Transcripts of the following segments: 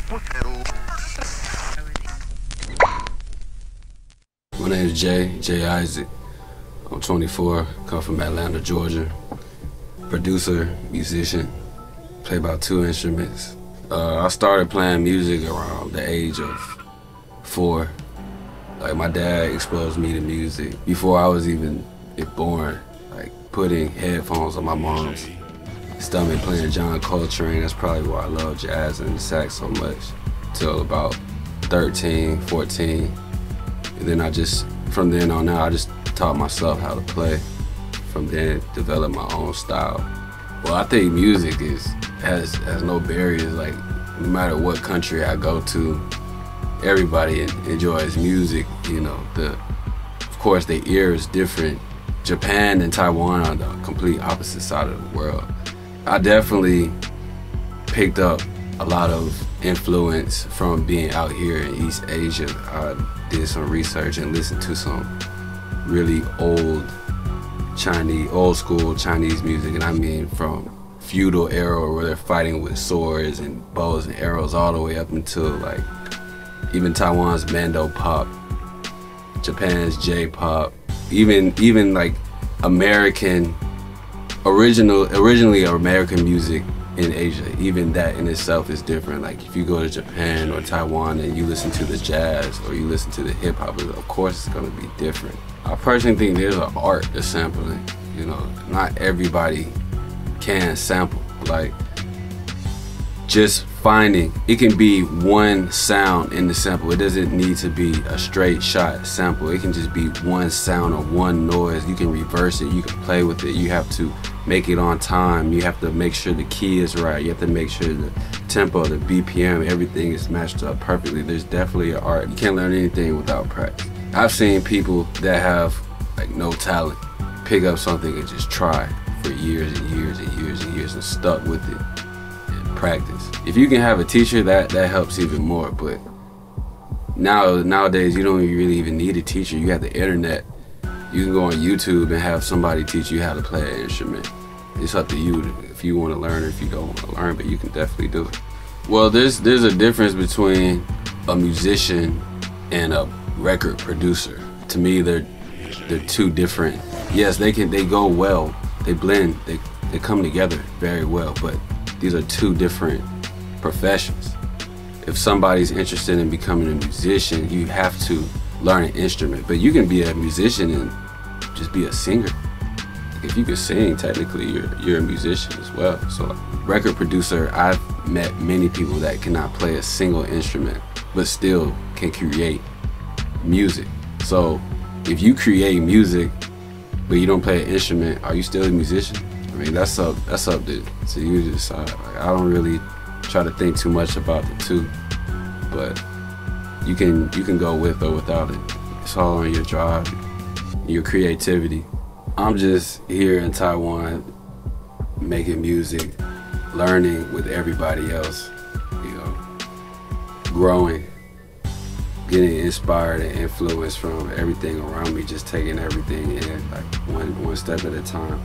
My name is Jay Izaak. I'm 24, come from Atlanta, Georgia. Producer, musician, play about 2 instruments. I started playing music around the age of 4. Like my dad exposed me to music before I was even born. Like putting headphones on my mom's stomach, playing John Coltrane. That's probably why I love jazz and sax so much. Till about 13, 14. And then from then on out, I just taught myself how to play. From then, developed my own style. Well, I think music has no barriers. Like, no matter what country I go to, everybody enjoys music. You know, of course, the ear is different. Japan and Taiwan are the complete opposite side of the world. I definitely picked up a lot of influence from being out here in East Asia. I did some research and listened to some really old school Chinese music, and I mean from feudal era where they're fighting with swords and bows and arrows all the way up until like even Taiwan's Mando pop, Japan's J-pop, even like originally American music in Asia, even that in itself is different. Like if you go to Japan or Taiwan and you listen to the jazz or you listen to the hip hop, of course it's gonna be different. I personally think there's an art to sampling. You know, not everybody can sample. Like just finding, it can be one sound in the sample. It doesn't need to be a straight shot sample. It can just be one sound or one noise. You can reverse it, you can play with it. You have to make it on time. You have to make sure the key is right. You have to make sure the tempo, the BPM, everything is matched up perfectly. There's definitely an art. You can't learn anything without practice. I've seen people that have like no talent pick up something and just try for years and years and years and years and stuck with it and practice. If you can have a teacher, that helps even more. But nowadays you don't really even need a teacher. You have the internet. You can go on YouTube and have somebody teach you how to play an instrument. It's up to you if you want to learn or if you don't want to learn, but you can definitely do it. Well, there's a difference between a musician and a record producer. To me, they're two different. Yes, they go well, they blend, they come together very well, but these are two different professions. If somebody's interested in becoming a musician, you have to learn an instrument, but you can be a musician and just be a singer. If you can sing, technically you're a musician as well. So record producer, I've met many people that cannot play a single instrument but still can create music. So if you create music but you don't play an instrument, are you still a musician? I mean, that's up to you to decide. Like, I don't really try to think too much about the two, but you can go with or without it. It's all on your drive, your creativity. I'm just here in Taiwan making music, learning with everybody else, you know, growing, getting inspired and influenced from everything around me, just taking everything in, like one step at a time.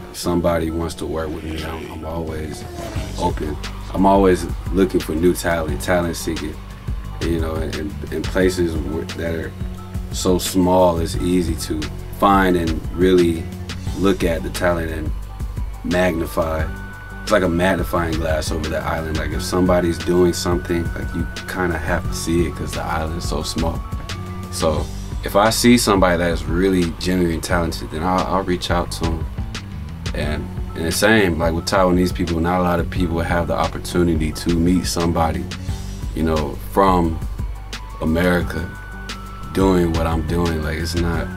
If somebody wants to work with me, I'm always open. I'm always looking for new talent seeking. You know, in places that are so small, it's easy to find and really look at the talent and magnify. It's like a magnifying glass over the island. Like if somebody's doing something, like you kind of have to see it because the island is so small. So if I see somebody that's really genuinely talented, then I'll reach out to them. And the same, like with Taiwanese people, not a lot of people have the opportunity to meet somebody, you know, from America doing what I'm doing. Like it's not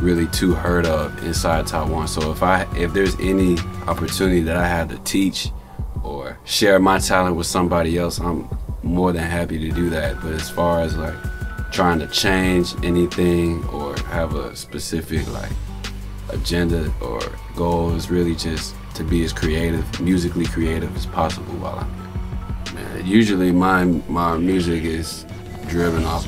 really too heard of inside Taiwan. So if there's any opportunity that I have to teach or share my talent with somebody else, I'm more than happy to do that. But as far as like trying to change anything or have a specific like agenda or goal, is really just to be as musically creative as possible while I'm here. Man, usually my music is driven off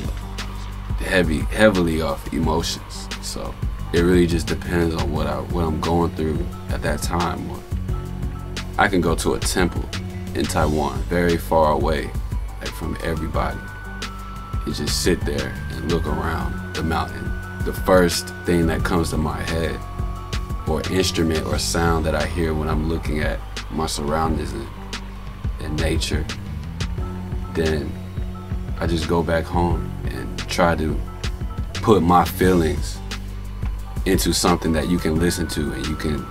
heavily off emotions. So it really just depends on what I'm going through at that time. I can go to a temple in Taiwan, very far away, like from everybody, and just sit there and look around the mountain. The first thing that comes to my head, or instrument or sound that I hear when I'm looking at my surroundings and nature, then I just go back home and try to put my feelings into something that you can listen to and you can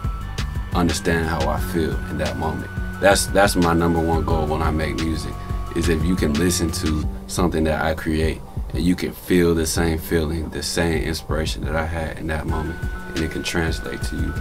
understand how I feel in that moment. That's my number one goal when I make music, is if you can listen to something that I create and you can feel the same feeling, the same inspiration that I had in that moment, and it can translate to you.